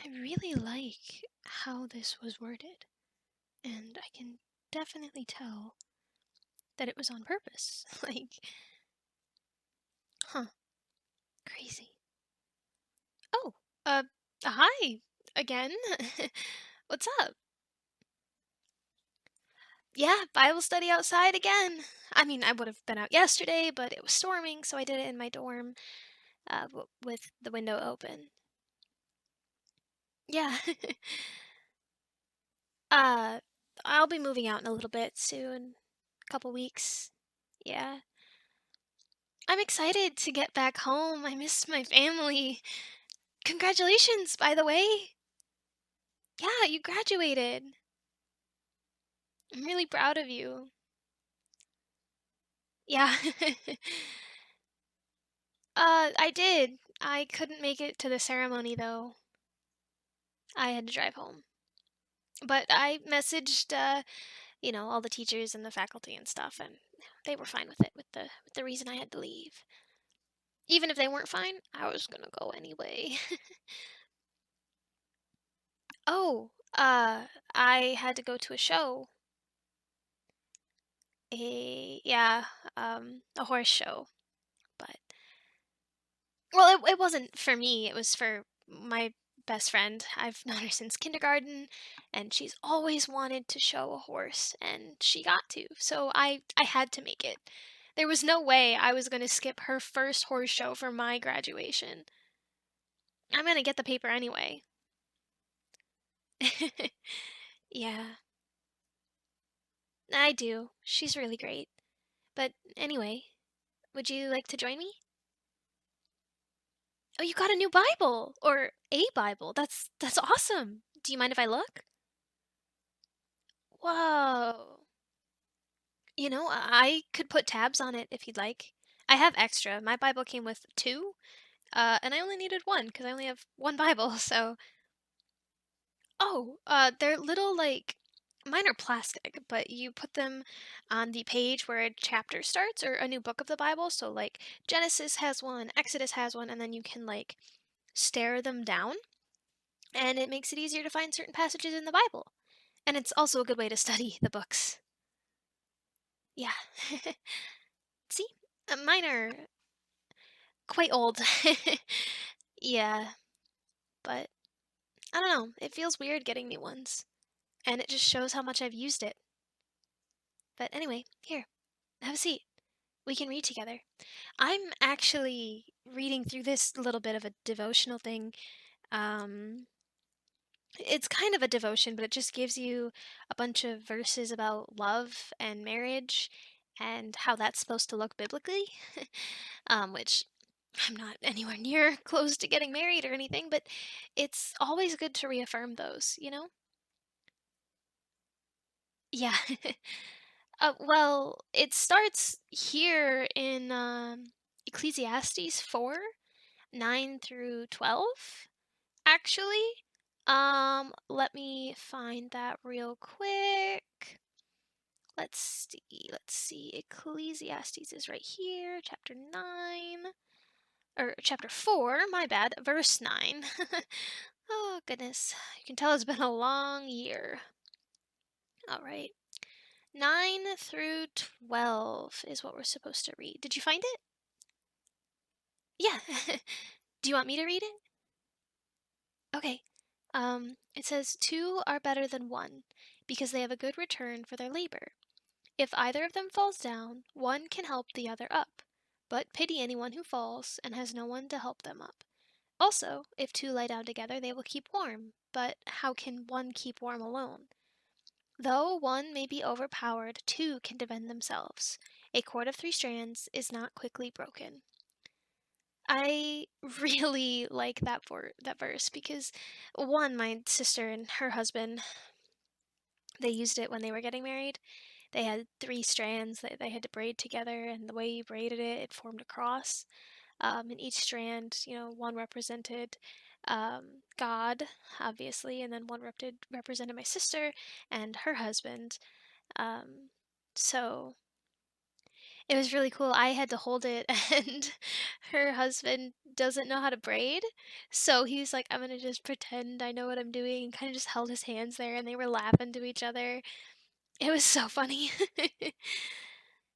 I really like how this was worded, and I can definitely tell that it was on purpose. Like, huh, crazy. Oh, uh, hi again. What's up? Yeah, Bible study outside again. I mean, I would have been out yesterday, but it was storming, so I did it in my dorm, with the window open. Yeah. uh, I'll be moving out in a little bit soon, couple weeks. Yeah. I'm excited to get back home. I miss my family. Congratulations, by the way. Yeah, you graduated. I'm really proud of you. Yeah. I did. I couldn't make it to the ceremony though. I had to drive home. But I messaged all the teachers and the faculty and stuff, and they were fine with it with the reason I had to leave. Even if they weren't fine, I was going to go anyway. Oh, I had to go to a show. A horse show. But well, it wasn't for me. It was for my best friend. I've known her since kindergarten, and she's always wanted to show a horse, and she got to. So I had to make it. There was no way I was going to skip her first horse show for my graduation. I'm going to get the paper anyway. Yeah, I do. She's really great. But anyway, would you like to join me? Oh, you got a new Bible or a Bible. That's awesome. Do you mind if I look? Whoa. I could put tabs on it if you'd like. I have extra. My Bible came with two, and I only needed one because I only have one Bible. So, they're little like mine are plastic, but you put them on the page where a chapter starts or a new book of the Bible. So, like Genesis has one, Exodus has one, and then you can like stare them down, and it makes it easier to find certain passages in the Bible. And it's also a good way to study the books. Yeah. See? Mine are quite old. Yeah, but I don't know. It feels weird getting new ones. And it just shows how much I've used it. But anyway, here, have a seat. We can read together. I'm actually reading through this little bit of a devotional thing. Um, it's kind of a devotion, but it just gives you a bunch of verses about love and marriage and how that's supposed to look biblically. Which I'm not anywhere near close to getting married or anything, but it's always good to reaffirm those? Yeah. Well, it starts here in Ecclesiastes 4, 9 through 12, actually. Let me find that real quick. Let's see. Ecclesiastes is right here, chapter 9. Or chapter 4, my bad, verse 9. Oh, goodness. You can tell it's been a long year. All right. 9 through 12 is what we're supposed to read. Did you find it? Yeah. Do you want me to read it? Okay. It says, two are better than one, because they have a good return for their labor. If either of them falls down, one can help the other up. But pity anyone who falls and has no one to help them up. Also, if two lie down together, they will keep warm. But how can one keep warm alone? Though one may be overpowered, two can defend themselves. A cord of three strands is not quickly broken. I really like that verse because one, my sister and her husband, they used it when they were getting married. They had three strands that they had to braid together, and the way you braided it, it formed a cross. And each strand, one represented God, obviously, and then one represented my sister and her husband. Um, so It was really cool. I had to hold it, and her husband doesn't know how to braid, so he's like, "I'm gonna just pretend I know what I'm doing," and kinda just held his hands there, and they were laughing to each other. It was so funny.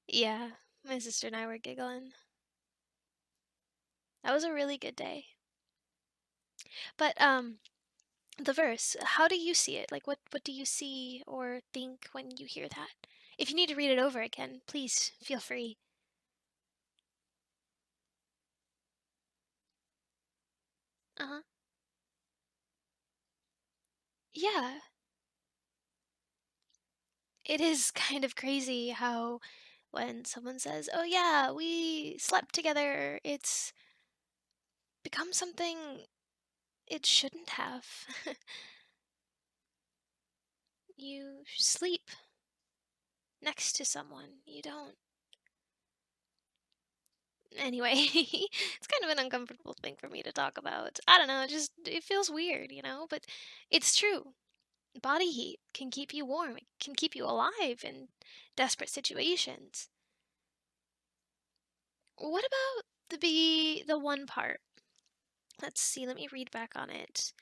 Yeah, my sister and I were giggling. That was a really good day. But, the verse, how do you see it? Like, what do you see or think when you hear that? If you need to read it over again, please feel free. Uh-huh. Yeah, it is kind of crazy how when someone says, "Oh yeah, we slept together," it's become something it shouldn't have. You sleep next to someone. You don't. Anyway, it's kind of an uncomfortable thing for me to talk about. I don't know, it feels weird, but it's true. Body heat can keep you warm. It can keep you alive in desperate situations. What about the one part? Let's see, let me read back on it.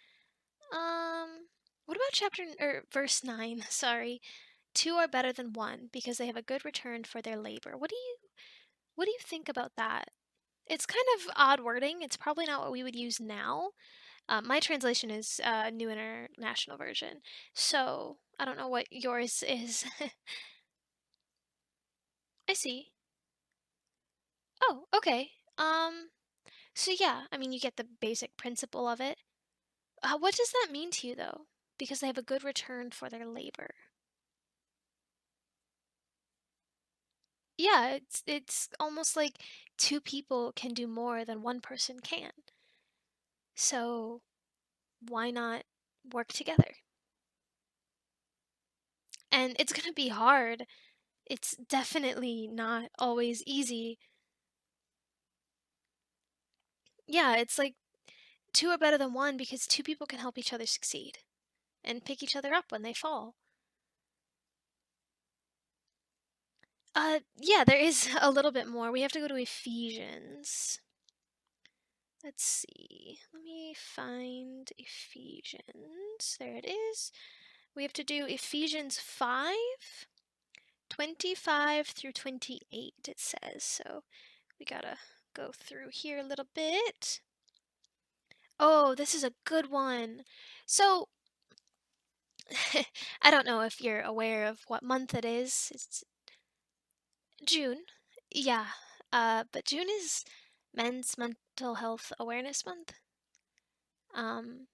What about chapter or verse 9? Sorry. Two are better than one because they have a good return for their labor. What do you think about that? It's kind of odd wording. It's probably not what we would use now. My translation is New International Version. So, I don't know what yours is. I see. Oh, okay. So yeah, I mean, you get the basic principle of it. What does that mean to you, though? Because they have a good return for their labor. Yeah, it's almost like two people can do more than one person can. So why not work together? And it's gonna be hard. It's definitely not always easy. Yeah, it's like two are better than one because two people can help each other succeed and pick each other up when they fall. Yeah, there is a little bit more. We have to go to Ephesians. Let's see. Let me find Ephesians. There it is. We have to do Ephesians 5, 25 through 28, it says. So we gotta go through here a little bit. Oh, this is a good one. So, I don't know if you're aware of what month it is. It's June. Yeah. But June is Men's Mental Health Awareness Month. Um,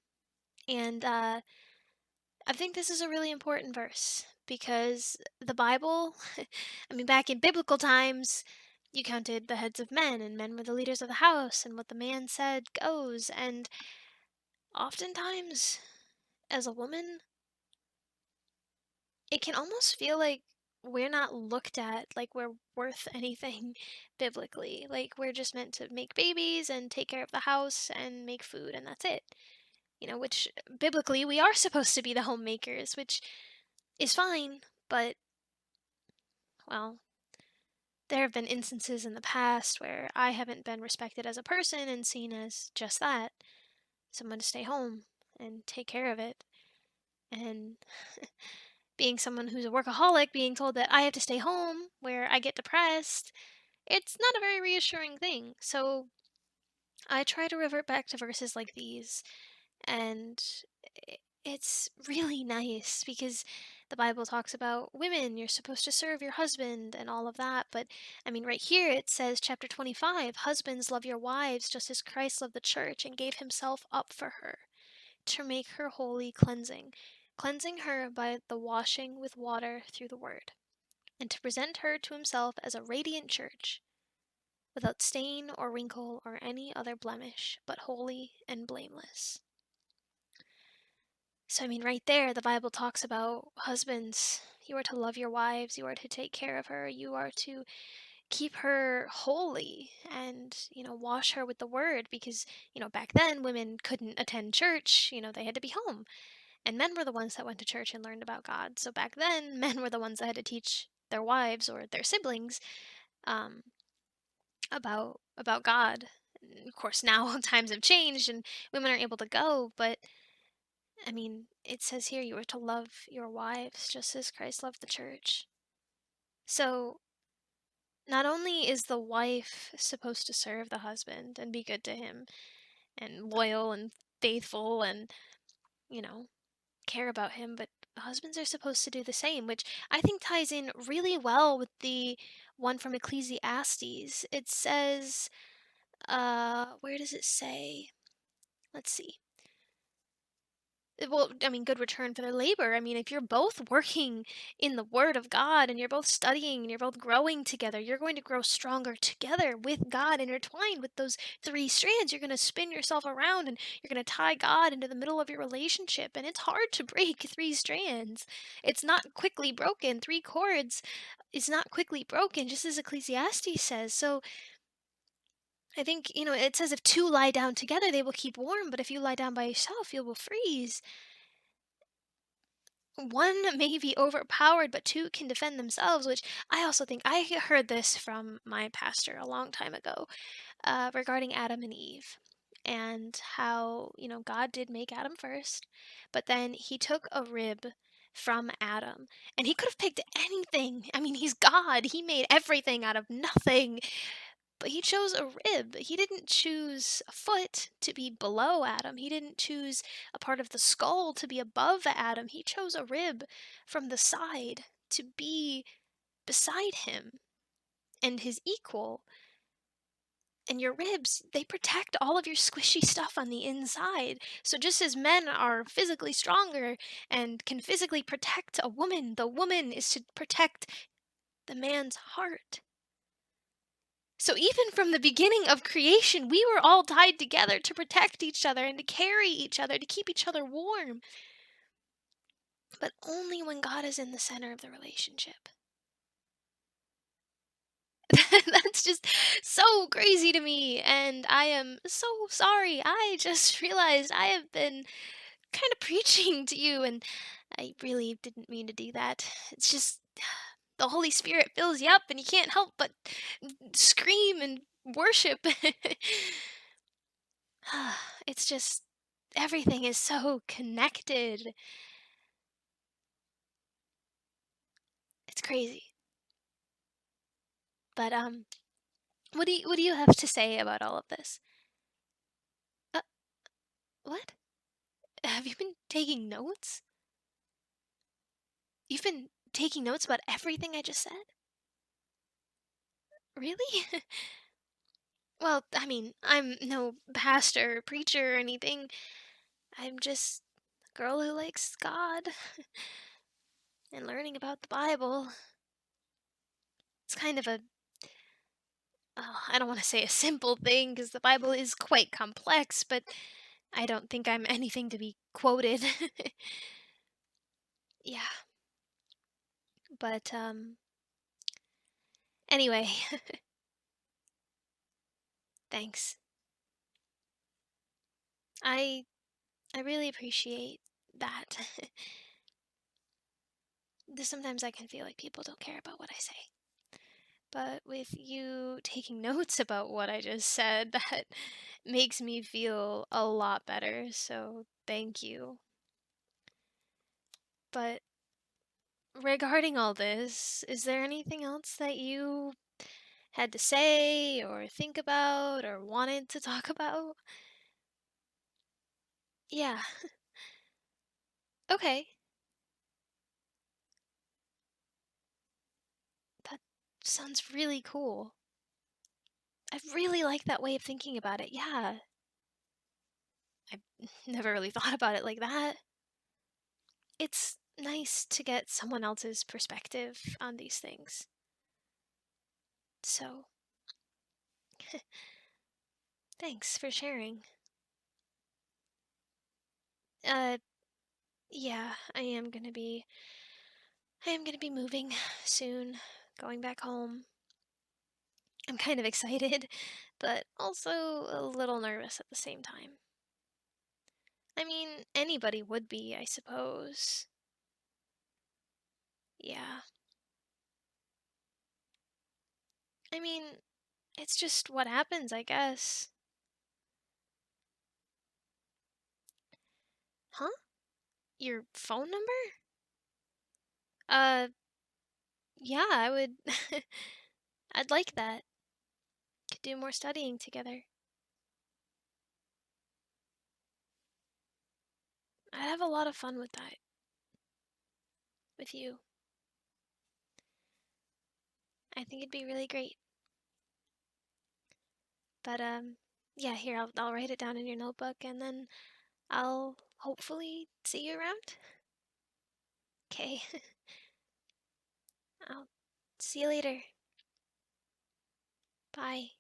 and I think this is a really important verse because the Bible, I mean, back in biblical times, you counted the heads of men, and men were the leaders of the house, and what the man said goes. And oftentimes, as a woman, it can almost feel like we're not looked at like we're worth anything biblically. Like we're just meant to make babies and take care of the house and make food, and that's it. Which biblically we are supposed to be the homemakers, which is fine, but well, there have been instances in the past where I haven't been respected as a person and seen as just that, someone to stay home and take care of it. And being someone who's a workaholic, being told that I have to stay home where I get depressed, it's not a very reassuring thing. So I try to revert back to verses like these, and it's really nice because the Bible talks about women, you're supposed to serve your husband and all of that. But I mean, right here it says, chapter 25, husbands, love your wives just as Christ loved the church and gave himself up for her to make her holy, cleansing her by the washing with water through the word, and to present her to himself as a radiant church, without stain or wrinkle or any other blemish, but holy and blameless. So, I mean, right there, the Bible talks about husbands. You are to love your wives, you are to take care of her, you are to keep her holy and, wash her with the word because, back then women couldn't attend church, they had to be home. And men were the ones that went to church and learned about God. So back then, men were the ones that had to teach their wives or their siblings um, about God. And of course, now times have changed and women are able to go, but I mean, it says here you are to love your wives just as Christ loved the church. So, not only is the wife supposed to serve the husband and be good to him and loyal and faithful and, you know, care about him, but husbands are supposed to do the same, which I think ties in really well with the one from Ecclesiastes. It says, where does it say? Let's see. Well, I mean, good return for their labor. I mean, if you're both working in the Word of God and you're both studying and you're both growing together, you're going to grow stronger together with God intertwined with those three strands. You're going to spin yourself around and you're going to tie God into the middle of your relationship. And it's hard to break three strands. It's not quickly broken. Three chords is not quickly broken, just as Ecclesiastes says. So I think, it says if two lie down together, they will keep warm. But if you lie down by yourself, you will freeze. One may be overpowered, but two can defend themselves, which I also think I heard this from my pastor a long time ago regarding Adam and Eve and how, God did make Adam first, but then he took a rib from Adam and he could have picked anything. I mean, he's God, he made everything out of nothing. But he chose a rib. He didn't choose a foot to be below Adam. He didn't choose a part of the skull to be above Adam. He chose a rib from the side to be beside him and his equal. And your ribs, they protect all of your squishy stuff on the inside. So just as men are physically stronger and can physically protect a woman, the woman is to protect the man's heart. So even from the beginning of creation, we were all tied together to protect each other and to carry each other, to keep each other warm. But only when God is in the center of the relationship. That's just so crazy to me, and I am so sorry. I just realized I have been kind of preaching to you, and I really didn't mean to do that. It's just the Holy Spirit fills you up, and you can't help but scream and worship. It's just everything is so connected. It's crazy. But what do you have to say about all of this? Uh, what? Have you been taking notes? You've been taking notes about everything I just said? Really? Well, I mean, I'm no pastor or preacher or anything. I'm just a girl who likes God and learning about the Bible. It's kind of a, I don't want to say a simple thing because the Bible is quite complex, but I don't think I'm anything to be quoted. Yeah, but anyway, thanks. I I really appreciate that. Sometimes I can feel like people don't care about what I say. But with you taking notes about what I just said, that makes me feel a lot better. So thank you. But regarding all this, is there anything else that you had to say or think about or wanted to talk about? Yeah. Okay. That sounds really cool. I really like that way of thinking about it. Yeah. I never really thought about it like that. It's nice to get someone else's perspective on these things. So, thanks for sharing. Uh, yeah, I am gonna be moving soon, going back home. I'm kind of excited, but also a little nervous at the same time. I mean, anybody would be, I suppose. Yeah. I mean, it's just what happens, I guess. Huh? Your phone number? Uh, yeah, I would. I'd like that. Could do more studying together. I'd have a lot of fun with that. With you. I think it'd be really great. But, yeah, here, I'll write it down in your notebook and then I'll hopefully see you around. Okay. I'll see you later. Bye.